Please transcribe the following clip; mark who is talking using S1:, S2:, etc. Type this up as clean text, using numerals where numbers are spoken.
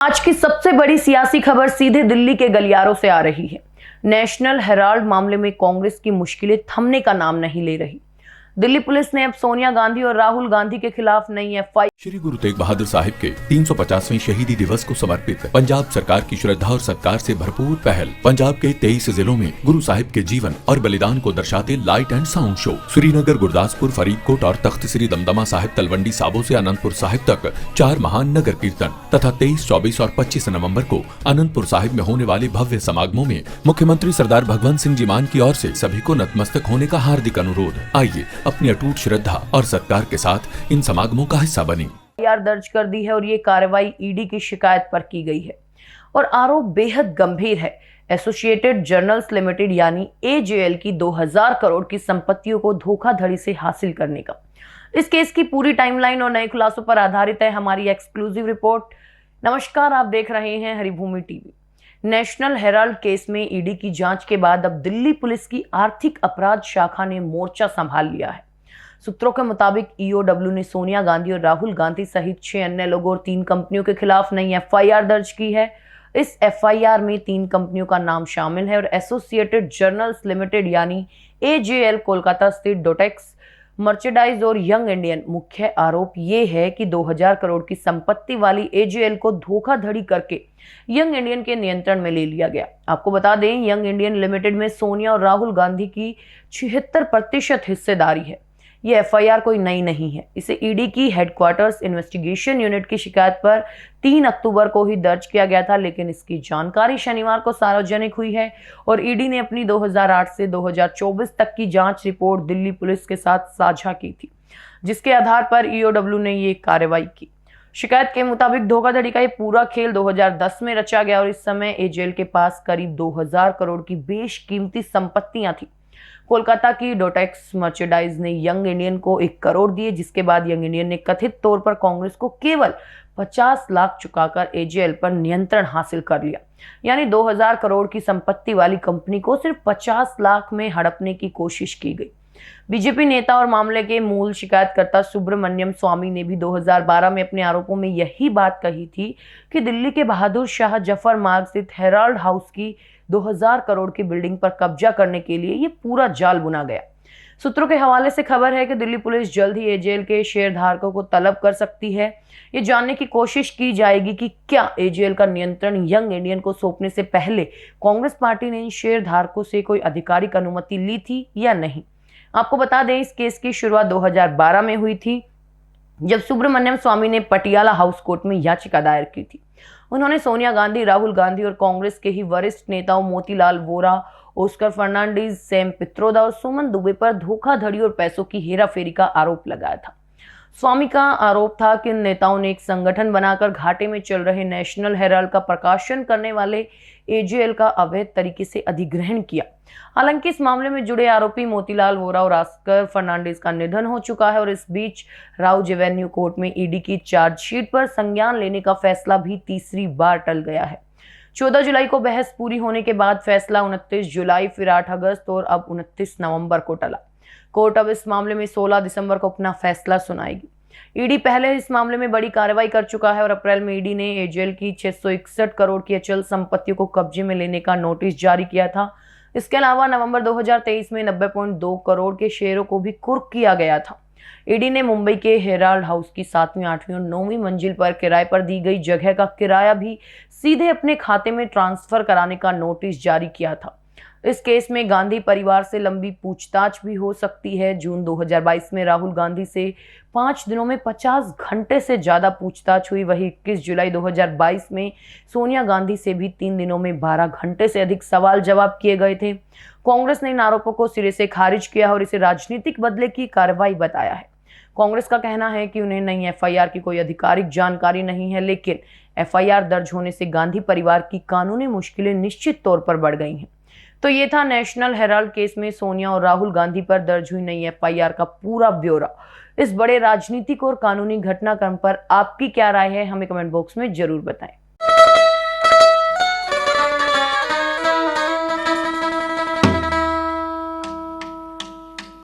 S1: आज की सबसे बड़ी सियासी खबर सीधे दिल्ली के गलियारों से आ रही है। नेशनल हेराल्ड मामले में कांग्रेस की मुश्किलें थमने का नाम नहीं ले रही। दिल्ली पुलिस ने अब सोनिया गांधी और राहुल गांधी के खिलाफ नई एफआईआर।
S2: श्री गुरु तेग बहादुर साहिब के 350वें शहीदी दिवस को समर्पित पंजाब सरकार की श्रद्धा और सत्कार से भरपूर पहल। पंजाब के 23 जिलों में गुरु साहिब के जीवन और बलिदान को दर्शाते light and sound show Srinagar, Gurdaspur, Faridkot और तख्त श्री दमदमा साहिब, तलवंडी साबो से अनंतपुर साहिब तक 4 महान नगर कीर्तन तथा 23, 24 और 25 नवम्बर को अनंतपुर साहिब में होने वाले भव्य समागमों में मुख्यमंत्री सरदार भगवंत सिंह जी मान की ओर से सभी को नतमस्तक होने का हार्दिक अनुरोध। आइए अपनी अटूट श्रद्धा और सत्कार के साथ इन समागमों का हिस्सा बनी।
S1: एफआईआर दर्ज कर दी है और ये कार्रवाई ईडी की शिकायत पर की गई है और आरोप बेहद गंभीर है। एसोसिएटेड जर्नल्स लिमिटेड यानी एजेएल की 2000 करोड़ की संपत्तियों को धोखाधड़ी से हासिल करने का। इस केस की पूरी टाइमलाइन और नए खुलासों पर आधारित है हमारी एक्सक्लूसिव रिपोर्ट। नमस्कार, आप देख रहे हैं Haribhoomi TV. National Herald case में ईडी की जांच के बाद अब दिल्ली पुलिस की आर्थिक अपराध शाखा ने मोर्चा संभाल लिया है। सूत्रों के मुताबिक ईओडब्ल्यू ने सोनिया गांधी और राहुल गांधी सहित 6 अन्य लोगों और 3 कंपनियों के खिलाफ नई एफआईआर दर्ज की है। इस एफआईआर में 3 कंपनियों का नाम शामिल है और एसोसिएटेड जर्नल्स लिमिटेड यानी एजेएल कोलकाता स्थित डोटेक्स मर्चेंडाइज और यंग इंडियन। मुख्य आरोप ये है कि 2000 करोड़ की संपत्ति वाली एजेएल को धोखाधड़ी करके यंग इंडियन के नियंत्रण में ले लिया गया। आपको बता दें, यंग इंडियन लिमिटेड में सोनिया और राहुल गांधी की 76% हिस्सेदारी है। ये एफआईआर कोई नई नहीं है। इसे ईडी की हेडक्वार्टर्स इन्वेस्टिगेशन यूनिट की शिकायत पर 3 अक्टूबर को ही दर्ज किया गया था, लेकिन इसकी जानकारी शनिवार को सार्वजनिक हुई है और ईडी ने अपनी 2008 से 2024 तक की जांच रिपोर्ट दिल्ली पुलिस के साथ साझा की थी, जिसके आधार पर ईओडब्ल्यू ने ये कार्रवाई की। शिकायत के मुताबिक धोखाधड़ी का ये पूरा खेल 2010 में रचा गया और इस समय एजेएल के पास करीब 2000 करोड़ की बेशकीमती संपत्तियां थी। कोलकाता की डोटेक्स मर्चेंडाइज ने यंग इंडियन को 1 करोड़ दिए, जिसके बाद यंग इंडियन ने कथित तौर पर कांग्रेस को केवल 50 लाख चुकाकर एजेएल पर नियंत्रण हासिल कर लिया। यानी 2000 करोड़ की संपत्ति वाली कंपनी को सिर्फ 50 लाख में हड़पने की कोशिश की गई। बीजेपी नेता और मामले के मूल शिकायतकर्ता सुब्रमण्यम स्वामी ने भी 2012 में अपने आरोपों में यही बात कही थी कि दिल्ली के बहादुर शाह जफर मार्ग स्थित हेराल्ड हाउस की 2000 करोड़ की बिल्डिंग पर कब्जा करने के लिए ये पूरा जाल बुना गया। सूत्रों के हवाले से खबर है कि दिल्ली पुलिस जल्द ही एजेएल के शेयर धारकों को तलब कर सकती है। ये जानने की कोशिश की जाएगी कि क्या एजेएल का नियंत्रण यंग इंडियन को सौंपने से पहले कांग्रेस पार्टी ने इन शेयर धारकों से कोई आधिकारिक अनुमति ली थी या नहीं। आपको बता दें, इस केस की शुरुआत 2012 में हुई थी, जब सुब्रमण्यम स्वामी ने पटियाला हाउस कोर्ट में याचिका दायर की थी। उन्होंने सोनिया गांधी, राहुल गांधी और कांग्रेस के ही वरिष्ठ नेताओं मोतीलाल वोरा, ऑस्कर फर्नांडीज, सैम पित्रोदा और सुमन दुबे पर धोखाधड़ी और पैसों की हेराफेरी का आरोप लगाया था। स्वामी का आरोप था कि इन नेताओं ने एक संगठन बनाकर घाटे में चल रहे नेशनल हेराल्ड का प्रकाशन करने वाले एजेएल का अवैध तरीके से अधिग्रहण किया। हालांकि इस मामले में जुड़े आरोपी मोतीलाल वोरा और ऑस्कर फर्नांडीज का निधन हो चुका है और इस बीच राउज एवेन्यू कोर्ट में ईडी की चार्जशीट पर संज्ञान लेने का फैसला भी तीसरी बार टल गया है। 14 जुलाई को बहस पूरी होने के बाद फैसला 29 जुलाई, फिर 8 अगस्त और अब 29 नवंबर को टला। कोर्ट अब इस मामले में 16 दिसंबर को अपना फैसला सुनाएगी। ईडी पहले इस मामले में बड़ी कार्रवाई कर चुका है और अप्रैल में ईडी ने एजेएल की 661 करोड़ की अचल संपत्तियों को कब्जे में लेने का नोटिस जारी किया था। इसके अलावा नवंबर 2023 में 90.2 करोड़ के शेयरों को भी कुर्क किया गया था। ईडी ने मुंबई के हेराल्ड हाउस की 7वीं, 8वीं और 9वीं मंजिल पर किराए पर दी गई जगह का किराया भी सीधे अपने खाते में ट्रांसफर कराने का नोटिस जारी किया था। इस केस में गांधी परिवार से लंबी पूछताछ भी हो सकती है। जून 2022 में राहुल गांधी से 5 दिनों में 50 घंटे से ज्यादा पूछताछ हुई। वही 21 जुलाई 2022 में सोनिया गांधी से भी 3 दिनों में 12 घंटे से अधिक सवाल जवाब किए गए थे। कांग्रेस ने इन आरोपों को सिरे से खारिज किया और इसे राजनीतिक बदले की कार्रवाई बताया है। कांग्रेस का कहना है कि उन्हें नई एफआईआर की कोई आधिकारिक जानकारी नहीं है, लेकिन एफआईआर दर्ज होने से गांधी परिवार की कानूनी मुश्किलें निश्चित तौर पर बढ़ गई हैं। तो ये था नेशनल हेराल्ड केस में सोनिया और राहुल गांधी पर दर्ज हुई नई एफआईआर का पूरा ब्यौरा। इस बड़े राजनीतिक और कानूनी घटनाक्रम पर आपकी क्या राय है, हमें कमेंट बॉक्स में जरूर बताएं।